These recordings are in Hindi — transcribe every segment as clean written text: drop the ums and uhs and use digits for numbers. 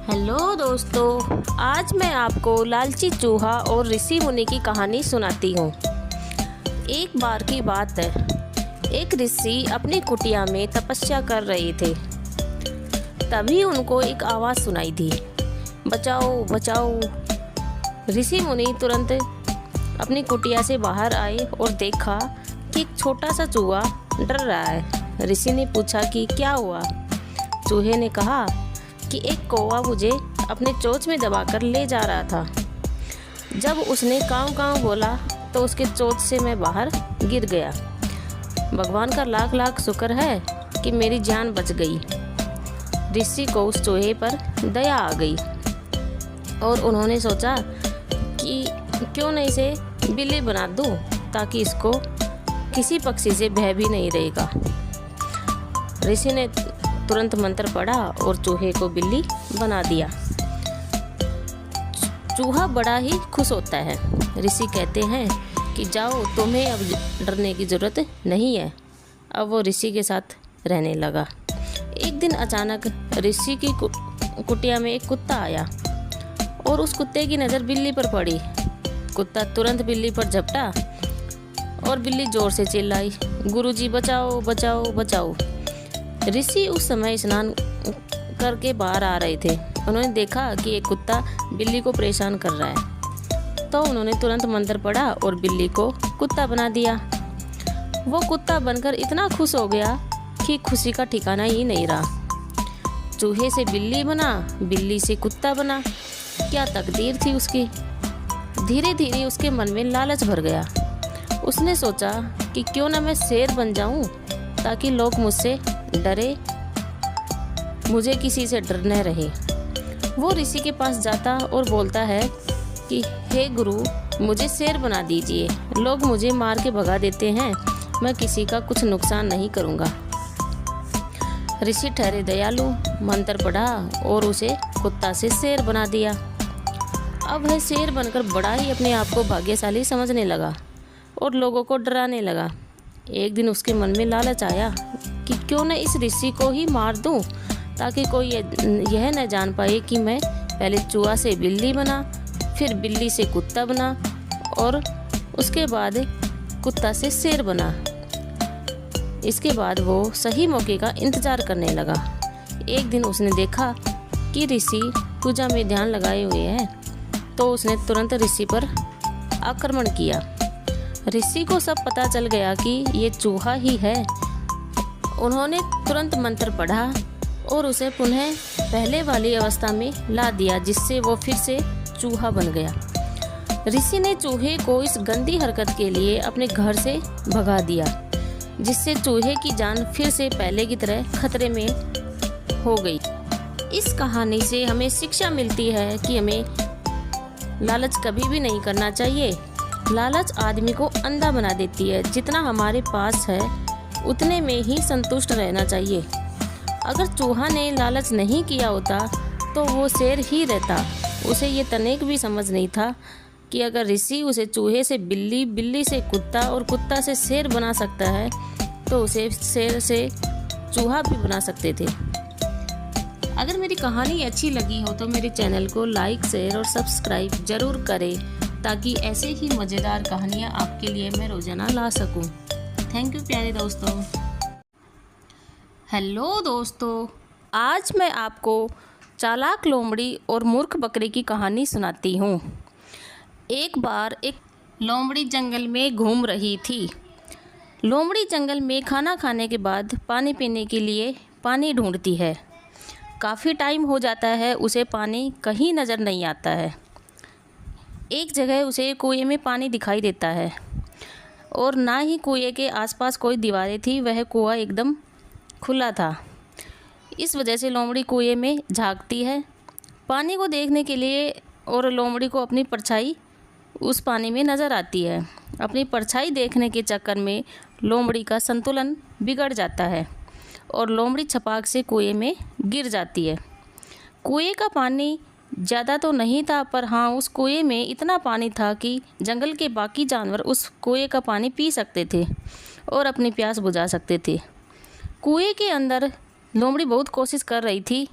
हेलो दोस्तों, आज मैं आपको लालची चूहा और ऋषि मुनि की कहानी सुनाती हूँ। एक बार की बात है, एक ऋषि अपनी कुटिया में तपस्या कर रहे थे। तभी उनको एक आवाज़ सुनाई दी, बचाओ बचाओ। ऋषि मुनि तुरंत अपनी कुटिया से बाहर आए और देखा कि एक छोटा सा चूहा डर रहा है। ऋषि ने पूछा कि क्या हुआ। चूहे ने कहा कि एक कौवा मुझे अपने चोंच में दबाकर ले जा रहा था। जब उसने काँव काँव बोला तो उसके चोंच से मैं बाहर गिर गया। भगवान का लाख लाख शुक्र है कि मेरी जान बच गई। ऋषि को उस चूहे पर दया आ गई और उन्होंने सोचा कि क्यों न इसे बिल्ली बना दूं, ताकि इसको किसी पक्षी से भय भी नहीं रहेगा। ऋषि ने तुरंत मंत्र पढ़ा और चूहे को बिल्ली बना दिया। चूहा बड़ा ही खुश होता है। ऋषि कहते हैं कि जाओ, तुम्हें अब डरने की ज़रूरत नहीं है। अब वो ऋषि के साथ रहने लगा। एक दिन अचानक ऋषि की कुटिया में एक कुत्ता आया और उस कुत्ते की नज़र बिल्ली पर पड़ी। कुत्ता तुरंत बिल्ली पर झपटा और बिल्ली ज़ोर से चिल्लाई, गुरुजी बचाओ बचाओ बचाओ। ऋषि उस समय स्नान करके बाहर आ रहे थे। उन्होंने देखा कि एक कुत्ता बिल्ली को परेशान कर रहा है, तो उन्होंने तुरंत मंत्र पढ़ा और बिल्ली को कुत्ता बना दिया। वो कुत्ता बनकर इतना खुश हो गया कि खुशी का ठिकाना ही नहीं रहा। चूहे से बिल्ली बना, बिल्ली से कुत्ता बना। क्या तकदीर थी उसकी। धीरे धीरे उसके मन में लालच भर गया। उसने सोचा कि क्यों ना मैं शेर बन जाऊं, ताकि लोग मुझसे डरे, मुझे किसी से डर न रहे। वो ऋषि के पास जाता और बोलता है कि हे गुरु, मुझे शेर बना दीजिए। लोग मुझे मार के भगा देते हैं, मैं किसी का कुछ नुकसान नहीं करूँगा। ऋषि ठहरे दयालु, मंत्र पढ़ा और उसे कुत्ता से शेर बना दिया। अब वह शेर बनकर बड़ा ही अपने आप को भाग्यशाली समझने लगा और लोगों को डराने लगा। एक दिन उसके मन में लालच आया कि क्यों न इस ऋषि को ही मार दूं, ताकि कोई यह न जान पाए कि मैं पहले चूहा से बिल्ली बना, फिर बिल्ली से कुत्ता बना और उसके बाद कुत्ता से शेर बना। इसके बाद वो सही मौके का इंतज़ार करने लगा। एक दिन उसने देखा कि ऋषि पूजा में ध्यान लगाए हुए हैं, तो उसने तुरंत ऋषि पर आक्रमण किया। ऋषि को सब पता चल गया कि ये चूहा ही है। उन्होंने तुरंत मंत्र पढ़ा और उसे पुनः पहले वाली अवस्था में ला दिया, जिससे वो फिर से चूहा बन गया। ऋषि ने चूहे को इस गंदी हरकत के लिए अपने घर से भगा दिया, जिससे चूहे की जान फिर से पहले की तरह खतरे में हो गई। इस कहानी से हमें शिक्षा मिलती है कि हमें लालच कभी भी नहीं करना चाहिए। लालच आदमी को अंधा बना देती है। जितना हमारे पास है उतने में ही संतुष्ट रहना चाहिए। अगर चूहा ने लालच नहीं किया होता तो वो शेर ही रहता। उसे ये तनिक भी समझ नहीं था कि अगर ऋषि उसे चूहे से बिल्ली, बिल्ली से कुत्ता और कुत्ता से शेर बना सकता है, तो उसे शेर से चूहा भी बना सकते थे। अगर मेरी कहानी अच्छी लगी हो तो मेरे चैनल को लाइक, शेयर और सब्सक्राइब ज़रूर करें, ताकि ऐसे ही मज़ेदार कहानियाँ आपके लिए मैं रोज़ाना ला सकूं। थैंक यू प्यारे दोस्तों। हेलो दोस्तों, आज मैं आपको चालाक लोमड़ी और मूर्ख बकरी की कहानी सुनाती हूँ। एक बार एक लोमड़ी जंगल में घूम रही थी। लोमड़ी जंगल में खाना खाने के बाद पानी पीने के लिए पानी ढूंढती है। काफ़ी टाइम हो जाता है, उसे पानी कहीं नज़र नहीं आता है। एक जगह उसे कुएं में पानी दिखाई देता है और ना ही कुएं के आसपास कोई दीवारें थी, वह कुआं एकदम खुला था। इस वजह से लोमड़ी कुएं में झांकती है पानी को देखने के लिए, और लोमड़ी को अपनी परछाई उस पानी में नज़र आती है। अपनी परछाई देखने के चक्कर में लोमड़ी का संतुलन बिगड़ जाता है और लोमड़ी छपाक से कुएं में गिर जाती है। कुएं का पानी ज़्यादा तो नहीं था, पर हाँ, उस कुएं में इतना पानी था कि जंगल के बाकी जानवर उस कुएं का पानी पी सकते थे और अपनी प्यास बुझा सकते थे। कुएं के अंदर लोमड़ी बहुत कोशिश कर रही थी,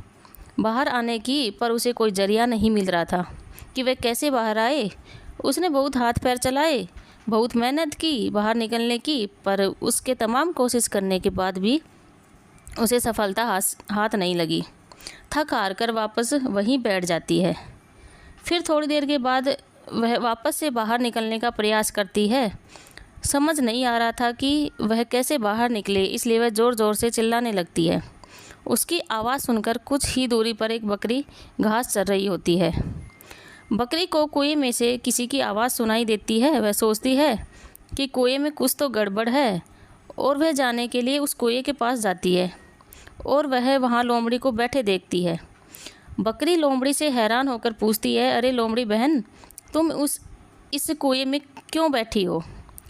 बाहर आने की, पर उसे कोई जरिया नहीं मिल रहा था कि वह कैसे बाहर आए। उसने बहुत हाथ पैर चलाए, बहुत मेहनत की बाहर निकलने की, पर उसके तमाम कोशिश करने के बाद भी उसे सफलता हाथ नहीं लगी। थक हार कर वापस वहीं बैठ जाती है। फिर थोड़ी देर के बाद वह वापस से बाहर निकलने का प्रयास करती है। समझ नहीं आ रहा था कि वह कैसे बाहर निकले, इसलिए वह ज़ोर ज़ोर से चिल्लाने लगती है। उसकी आवाज़ सुनकर कुछ ही दूरी पर एक बकरी घास चर रही होती है। बकरी को कुएं में से किसी की आवाज़ सुनाई देती है। वह सोचती है कि कुएं में कुछ तो गड़बड़ है और वह जाने के लिए उस कुएं के पास जाती है और वह वहाँ लोमड़ी को बैठे देखती है। बकरी लोमड़ी से हैरान होकर पूछती है, अरे लोमड़ी बहन, तुम इस कुएं में क्यों बैठी हो?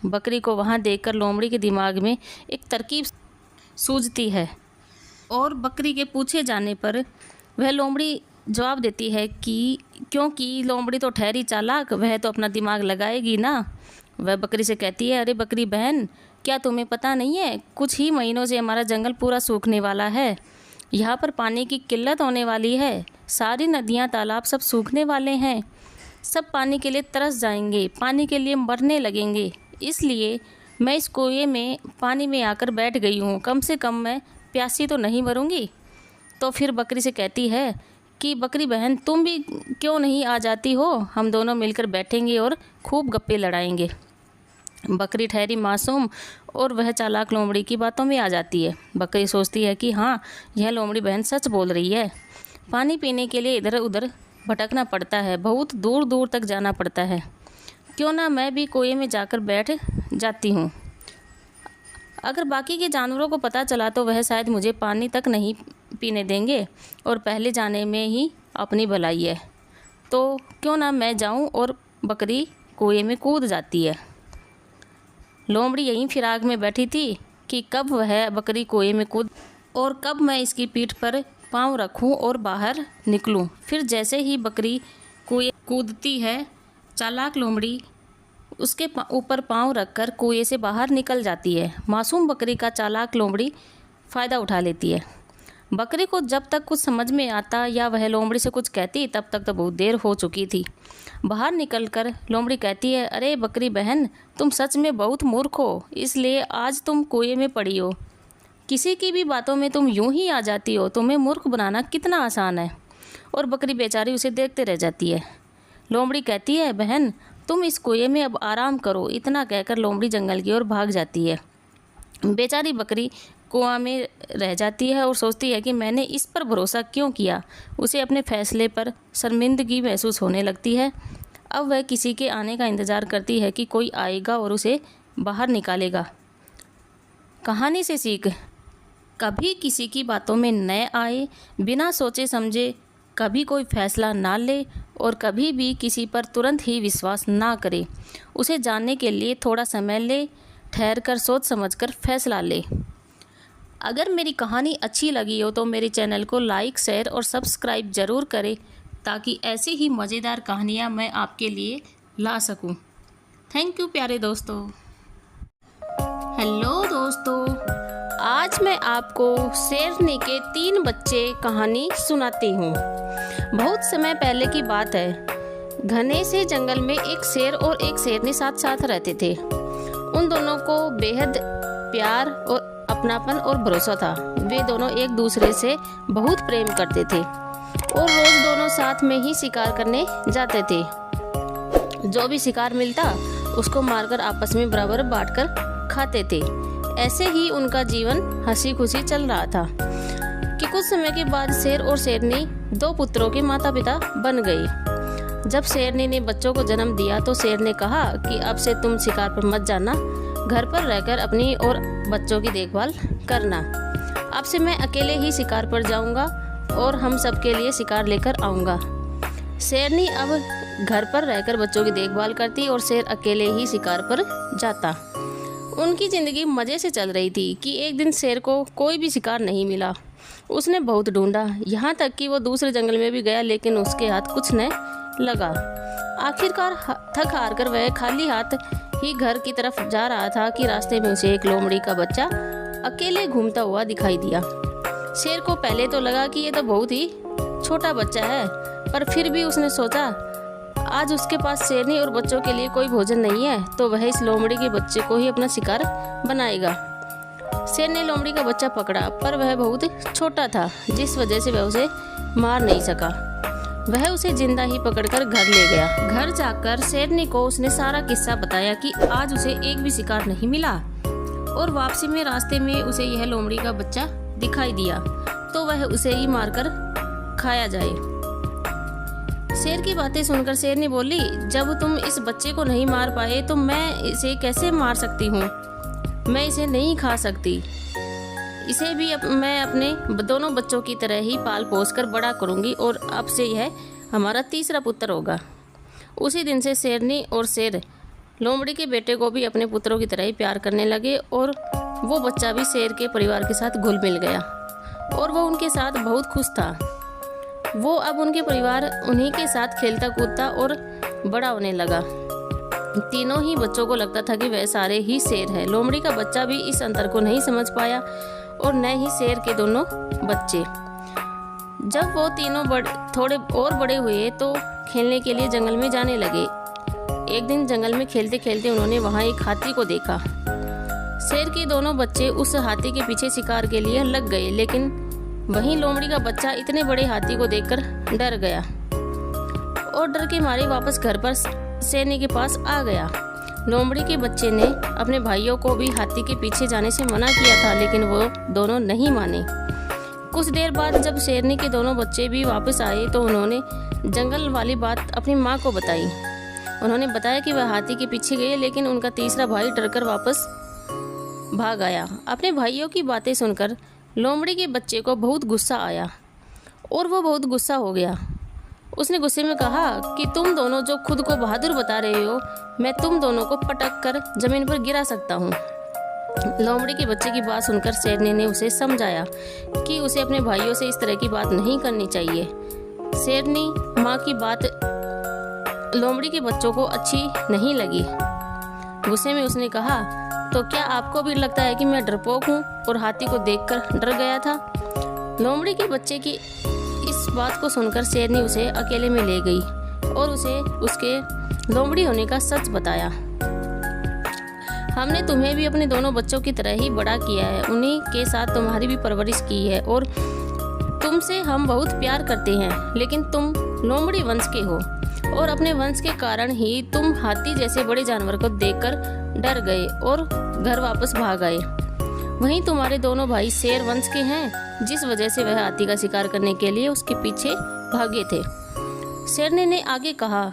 बकरी को वहाँ देखकर लोमड़ी के दिमाग में एक तरकीब सूझती है और बकरी के पूछे जाने पर वह लोमड़ी जवाब देती है कि क्योंकि लोमड़ी तो ठहरी चालाक, वह तो अपना दिमाग लगाएगी ना। वह बकरी से कहती है, अरे बकरी बहन, क्या तुम्हें पता नहीं है, कुछ ही महीनों से हमारा जंगल पूरा सूखने वाला है। यहाँ पर पानी की किल्लत होने वाली है। सारी नदियाँ तालाब सब सूखने वाले हैं। सब पानी के लिए तरस जाएंगे, पानी के लिए मरने लगेंगे। इसलिए मैं इस कुएं में पानी में आकर बैठ गई हूँ। कम से कम मैं प्यासी तो नहीं मरूंगी। तो फिर बकरी से कहती है कि बकरी बहन, तुम भी क्यों नहीं आ जाती हो? हम दोनों मिलकर बैठेंगे और खूब गप्पे लड़ाएंगे। बकरी ठहरी मासूम और वह चालाक लोमड़ी की बातों में आ जाती है। बकरी सोचती है कि हाँ, यह लोमड़ी बहन सच बोल रही है। पानी पीने के लिए इधर उधर भटकना पड़ता है, बहुत दूर दूर तक जाना पड़ता है। क्यों ना मैं भी कुएं में जाकर बैठ जाती हूँ। अगर बाकी के जानवरों को पता चला तो वह शायद मुझे पानी तक नहीं पीने देंगे और पहले जाने में ही अपनी भलाई है। तो क्यों ना मैं जाऊं। और बकरी कुएं में कूद जाती है। लोमड़ी यहीं फिराक में बैठी थी कि कब वह बकरी कुएं में कूद और कब मैं इसकी पीठ पर पाँव रखूं और बाहर निकलूं। फिर जैसे ही बकरी कुएं कूदती है, चालाक लोमड़ी उसके ऊपर पाँव रखकर कुएं से बाहर निकल जाती है। मासूम बकरी का चालाक लोमड़ी फ़ायदा उठा लेती है। बकरी को जब तक कुछ समझ में आता या वह लोमड़ी से कुछ कहती, तब तक तो बहुत देर हो चुकी थी। बाहर निकलकर लोमड़ी कहती है, अरे बकरी बहन, तुम सच में बहुत मूर्ख हो, इसलिए आज तुम कुएं में पड़ी हो। किसी की भी बातों में तुम यूं ही आ जाती हो। तुम्हें मूर्ख बनाना कितना आसान है। और बकरी बेचारी उसे देखते रह जाती है। लोमड़ी कहती है, बहन तुम इस कुएं में अब आराम करो। इतना कहकर लोमड़ी जंगल की ओर भाग जाती है। बेचारी बकरी कुआं में रह जाती है और सोचती है कि मैंने इस पर भरोसा क्यों किया। उसे अपने फैसले पर शर्मिंदगी महसूस होने लगती है। अब वह किसी के आने का इंतज़ार करती है कि कोई आएगा और उसे बाहर निकालेगा। कहानी से सीख, कभी किसी की बातों में न आए, बिना सोचे समझे कभी कोई फैसला ना ले और कभी भी किसी पर तुरंत ही विश्वास ना करे। उसे जानने के लिए थोड़ा समय ले, ठहर कर सोच समझ कर फैसला ले। अगर मेरी कहानी अच्छी लगी हो तो मेरे चैनल को लाइक, शेयर और सब्सक्राइब ज़रूर करें ताकि ऐसी ही मज़ेदार कहानियाँ मैं आपके लिए ला सकूं। थैंक यू प्यारे दोस्तों। हेलो दोस्तों, आज मैं आपको शेरनी के 3 बच्चे कहानी सुनाती हूँ। बहुत समय पहले की बात है। घने से जंगल में एक शेर और एक शेरनी साथ साथ रहते थे। उन दोनों को बेहद प्यार और अपनापन और भरोसा था। वे दोनों एक दूसरे से बहुत प्रेम करते थे और रोज दोनों साथ में ही शिकार करने जाते थे। जो भी शिकार मिलता उसको मारकर आपस में बराबर बांटकर खाते थे। ऐसे ही उनका जीवन हंसी खुशी चल रहा था कि कुछ समय के बाद शेर और शेरनी 2 पुत्रों के माता पिता बन गए। जब शेरनी ने बच्चों को जन्म दिया तो शेर ने कहा कि अब से तुम शिकार पर मत जाना, घर पर रहकर अपनी और बच्चों की देखभाल करना। अब से मैं अकेले ही शिकार पर जाऊंगा और हम सबके लिए शिकार लेकर आऊंगा। शेरनी अब घर पर रहकर बच्चों की देखभाल करती और शेर अकेले ही शिकार पर जाता। उनकी ज़िंदगी मज़े से चल रही थी कि एक दिन शेर को कोई भी शिकार नहीं मिला। उसने बहुत ढूंढा, यहाँ तक कि वो दूसरे जंगल में भी गया, लेकिन उसके हाथ कुछ न लगा। आखिरकार थक हार कर वह खाली हाथ ही घर की तरफ जा रहा था कि रास्ते में उसे एक लोमड़ी का बच्चा अकेले घूमता हुआ दिखाई दिया। शेर को पहले तो लगा कि ये तो बहुत ही छोटा बच्चा है, पर फिर भी उसने सोचा आज उसके पास शेरनी और बच्चों के लिए कोई भोजन नहीं है, तो वह इस लोमड़ी के बच्चे को ही अपना शिकार बनाएगा। शेर ने लोमड़ी का बच्चा पकड़ा, पर वह बहुत छोटा था, जिस वजह से वह उसे मार नहीं सका। वह उसे जिंदा ही पकड़कर घर ले गया। घर जाकर शेरनी को उसने सारा किस्सा बताया कि आज उसे एक भी शिकार नहीं मिला और वापसी में रास्ते में उसे यह लोमड़ी का बच्चा दिखाई दिया, तो वह उसे ही मारकर खाया जाए। शेर की बातें सुनकर शेरनी बोली, जब तुम इस बच्चे को नहीं मार पाए तो मैं इसे कैसे मार सकती हूँ? मैं इसे नहीं खा सकती। इसे भी मैं अपने दोनों बच्चों की तरह ही पाल पोस कर बड़ा करूँगी और अब से यह हमारा तीसरा पुत्र होगा। उसी दिन से शेरनी और शेर लोमड़ी के बेटे को भी अपने पुत्रों की तरह ही प्यार करने लगे और वो बच्चा भी शेर के परिवार के साथ घुल मिल गया और वो उनके साथ बहुत खुश था। वो अब उनके परिवार उन्हीं के साथ खेलता कूदता और बड़ा होने लगा। तीनों ही बच्चों को लगता था कि वह सारे ही शेर है। लोमड़ी का बच्चा भी इस अंतर को नहीं समझ पाया और न ही शेर के दोनों बच्चे। जब वो तीनों थोड़े और बड़े हुए तो खेलने के लिए जंगल में जाने लगे। एक दिन जंगल में खेलते खेलते उन्होंने वहाँ एक हाथी को देखा। शेर के दोनों बच्चे उस हाथी के पीछे शिकार के लिए लग गए, लेकिन वहीं लोमड़ी का बच्चा इतने बड़े हाथी को देखकर डर गया और डर के मारे वापस घर पर शेरनी के पास आ गया। लोमड़ी के बच्चे ने अपने भाइयों को भी हाथी के पीछे जाने से मना किया था, लेकिन वो दोनों नहीं माने। कुछ देर बाद जब शेरनी के दोनों बच्चे भी वापस आए तो उन्होंने जंगल वाली बात अपनी माँ को बताई। उन्होंने बताया कि वह हाथी के पीछे गए, लेकिन उनका तीसरा भाई डरकर वापस भाग आया। अपने भाइयों की बातें सुनकर लोमड़ी के बच्चे को बहुत गुस्सा आया और वो बहुत गुस्सा हो गया। उसने गुस्से में कहा कि तुम दोनों जो खुद को बहादुर बता रहे हो, मैं तुम दोनों को पटक कर जमीन पर गिरा सकता हूँ। लोमड़ी के बच्चे की बात सुनकर शेरनी ने उसे समझाया कि उसे अपने भाइयों से इस तरह की बात नहीं करनी चाहिए। शेरनी माँ की बात लोमड़ी के बच्चों को अच्छी नहीं लगी। गुस्से में उसने कहा, तो क्या आपको भी लगता है कि मैं डरपोक हूँ और हाथी को देखकर डर गया था? लोमड़ी के बच्चे की इस बात को सुनकर शेरनी उसे अकेले में ले गई और उसे उसके लोमड़ी होने का सच बताया। हमने तुम्हें भी अपने दोनों बच्चों की तरह ही बड़ा किया है, उन्हीं के साथ तुम्हारी भी परवरिश की है और तुमसे हम बहुत प्यार करते हैं, लेकिन तुम लोमड़ी वंश के हो और अपने वंश के कारण ही तुम हाथी जैसे बड़े जानवर को देखकर डर गए और घर वापस भाग आए। वहीं तुम्हारे दोनों भाई शेर वंश के हैं, जिस वजह से वह हाथी का शिकार करने के लिए उसके पीछे भागे थे। शेरनी ने आगे कहा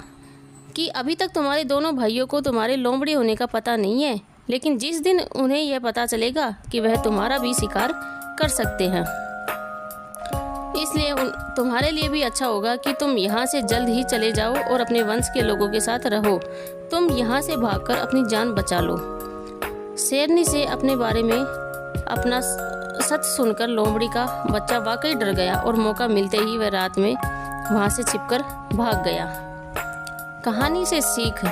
कि अभी तक तुम्हारे दोनों भाइयों को तुम्हारे लोमड़ी होने का पता नहीं है, लेकिन जिस दिन उन्हें यह पता चलेगा कि वह तुम्हारा भी शिकार कर सकते हैं, इसलिए तुम्हारे लिए भी अच्छा होगा कि तुम यहाँ से जल्द ही चले जाओ और अपने वंश के लोगों के साथ रहो। तुम यहाँ से भागकर अपनी जान बचा लो। शेरनी से अपने बारे में अपना सच सुनकर लोमड़ी का बच्चा वाकई डर गया और मौका मिलते ही वह रात में वहाँ से छिपकर भाग गया। कहानी से सीख,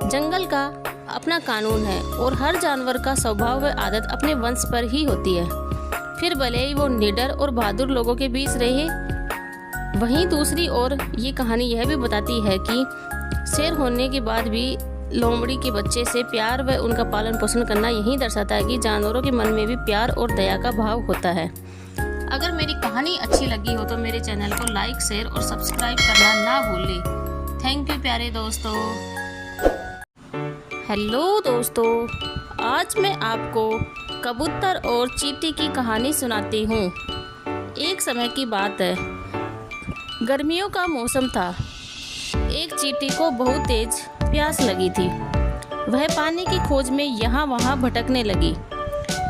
जंगल का अपना कानून है और हर जानवर का स्वभाव व आदत अपने वंश पर ही होती है, फिर भले ही वो निडर और बहादुर लोगों के बीच रहे। वहीं दूसरी ओर ये कहानी यह भी बताती है कि शेर होने के बाद भी लोमड़ी के बच्चे से प्यार व उनका पालन पोषण करना यही दर्शाता है कि जानवरों के मन में भी प्यार और दया का भाव होता है। अगर मेरी कहानी अच्छी लगी हो तो मेरे चैनल को लाइक, शेयर और सब्सक्राइब करना ना भूलें। थैंक यू प्यारे दोस्तों। हेलो दोस्तों, आज मैं आपको कबूतर और चींटी की कहानी सुनाती हूँ। एक समय की बात है, गर्मियों का मौसम था। एक चींटी को बहुत तेज प्यास लगी थी। वह पानी की खोज में यहाँ वहाँ भटकने लगी।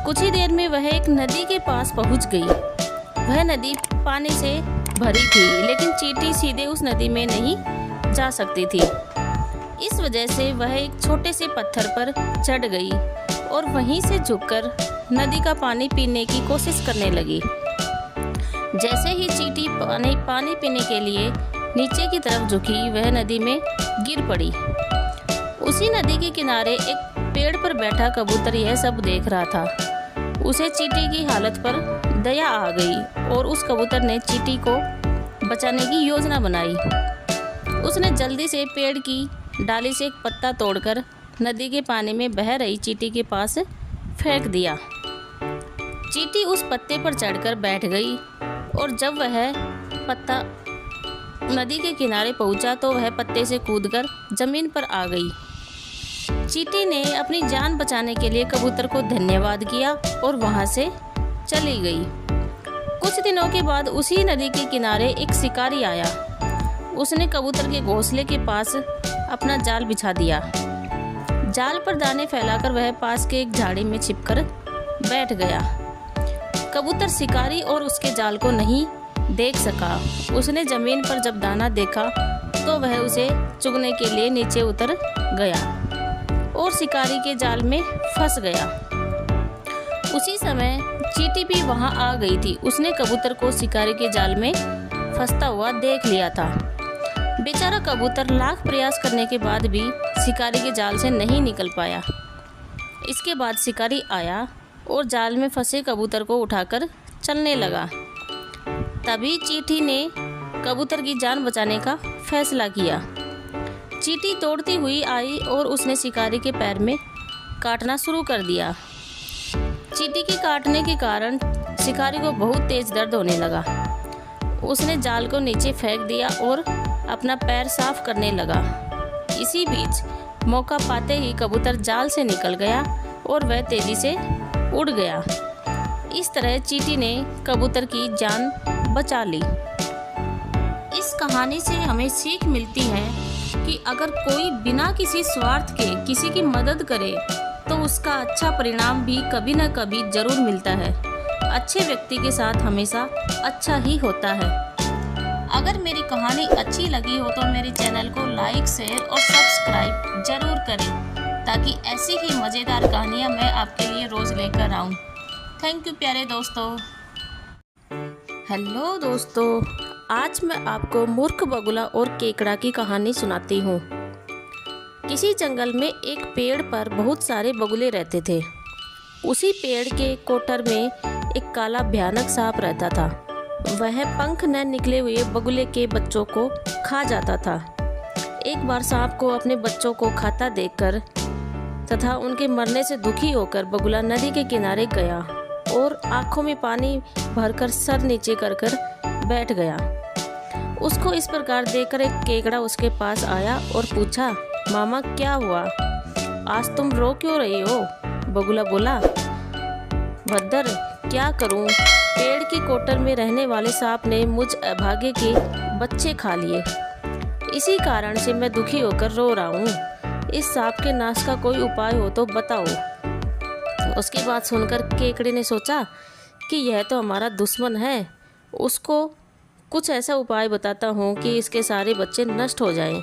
कुछ ही देर में वह एक नदी के पास पहुँच गई। वह नदी पानी से भरी थी, लेकिन चींटी सीधे उस नदी में नहीं जा सकती थी। इस वजह से वह एक छोटे से पत्थर पर चढ़ गई और वहीं से झुककर नदी का पानी पीने की कोशिश करने लगी। जैसे ही चींटी पानी पीने के लिए नीचे की तरफ झुकी, वह नदी में गिर पड़ी। उसी नदी के किनारे एक पेड़ पर बैठा कबूतर यह सब देख रहा था। उसे चींटी की हालत पर दया आ गई और उस कबूतर ने चींटी को बचाने की योजना बनाई। उसने जल्दी से पेड़ की डाली से एक पत्ता तोड़कर नदी के पानी में बह रही चींटी के पास फेंक दिया। चींटी उस पत्ते पर चढ़कर बैठ गई और जब वह पत्ता नदी के किनारे पहुंचा तो वह पत्ते से कूदकर जमीन पर आ गई। चींटी ने अपनी जान बचाने के लिए कबूतर को धन्यवाद किया और वहां से चली गई। कुछ दिनों के बाद उसी नदी के किनारे एक शिकारी आया। उसने कबूतर के घोंसले के पास अपना जाल बिछा दिया। जाल पर दाने फैलाकर वह पास के एक झाड़ी में छिपकर बैठ गया। कबूतर शिकारी और उसके जाल को नहीं देख सका। उसने जमीन पर जब दाना देखा तो वह उसे चुगने के लिए नीचे उतर गया और शिकारी के जाल में फंस गया। उसी समय चींटी भी वहां आ गई थी। उसने कबूतर को शिकारी के जाल में फंसता हुआ देख लिया था। बेचारा कबूतर लाख प्रयास करने के बाद भी शिकारी के जाल से नहीं निकल पाया। इसके बाद शिकारी आया और जाल में फंसे कबूतर को उठाकर चलने लगा। तभी चींटी ने कबूतर की जान बचाने का फैसला किया। चींटी दौड़ती हुई आई और उसने शिकारी के पैर में काटना शुरू कर दिया। चींटी के काटने के कारण शिकारी को बहुत तेज दर्द होने लगा। उसने जाल को नीचे फेंक दिया और अपना पैर साफ करने लगा। इसी बीच मौका पाते ही कबूतर जाल से निकल गया और वह तेजी से उड़ गया। इस तरह चींटी ने कबूतर की जान बचा ली। इस कहानी से हमें सीख मिलती है कि अगर कोई बिना किसी स्वार्थ के किसी की मदद करे तो उसका अच्छा परिणाम भी कभी न कभी जरूर मिलता है। अच्छे व्यक्ति के साथ हमेशा अच्छा ही होता है। अगर मेरी कहानी अच्छी लगी हो तो मेरे चैनल को लाइक, शेयर और सब्सक्राइब जरूर करें ताकि ऐसी ही मज़ेदार कहानियाँ मैं आपके लिए रोज़ लेकर आऊँ। थैंक यू प्यारे दोस्तों। हेलो दोस्तों, आज मैं आपको मूर्ख बगुला और केकड़ा की कहानी सुनाती हूँ। किसी जंगल में एक पेड़ पर बहुत सारे बगुले रहते थे। उसी पेड़ के कोटर में एक काला भयानक सांप रहता था। वह पंख न निकले हुए बगुले के बच्चों को खा जाता था। एक बार सांप को अपने बच्चों को खाता देखकर तथा उनके मरने से दुखी होकर बगुला नदी के किनारे गया और आंखों में पानी भरकर सर नीचे कर बैठ गया। उसको इस प्रकार देखकर एक केकड़ा उसके पास आया और पूछा, मामा क्या हुआ, आज तुम रो क्यों रही हो? बगुला बोला, भद्दर क्या करूं, पेड़ की कोटर में रहने वाले सांप ने मुझ अभागे के बच्चे खा लिए। इसी कारण से मैं दुखी होकर रो रहा हूँ। इस सांप के नाश का कोई उपाय हो तो बताओ। उसकी बात सुनकर केकड़े ने सोचा कि यह तो हमारा दुश्मन है, उसको कुछ ऐसा उपाय बताता हूँ कि इसके सारे बच्चे नष्ट हो जाएं।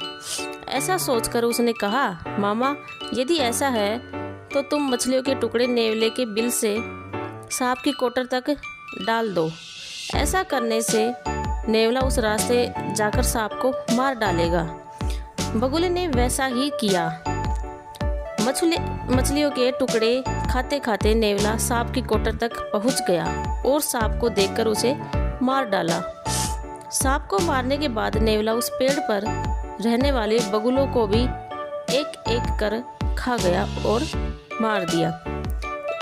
ऐसा सोचकर उसने कहा, मामा यदि ऐसा है तो तुम मछलियों के टुकड़े नेवले के बिल से सांप की कोटर तक डाल दो। ऐसा करने से नेवला उस रास्ते जाकर सांप को मार डालेगा। बगुले ने वैसा ही किया। मछलियों के टुकड़े खाते खाते नेवला सांप की कोटर तक पहुंच गया और सांप को देखकर उसे मार डाला। सांप को मारने के बाद नेवला उस पेड़ पर रहने वाले बगुलों को भी एक एक कर खा गया और मार दिया।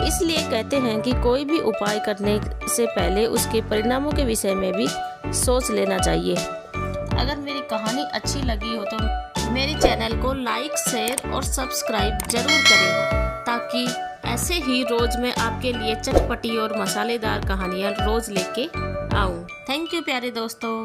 इसलिए कहते हैं कि कोई भी उपाय करने से पहले उसके परिणामों के विषय में भी सोच लेना चाहिए। अगर मेरी कहानी अच्छी लगी हो तो मेरे चैनल को लाइक, शेयर और सब्सक्राइब जरूर करें ताकि ऐसे ही रोज़ मैं आपके लिए चटपटी और मसालेदार कहानियाँ रोज़ लेके आऊँ। थैंक यू प्यारे दोस्तों।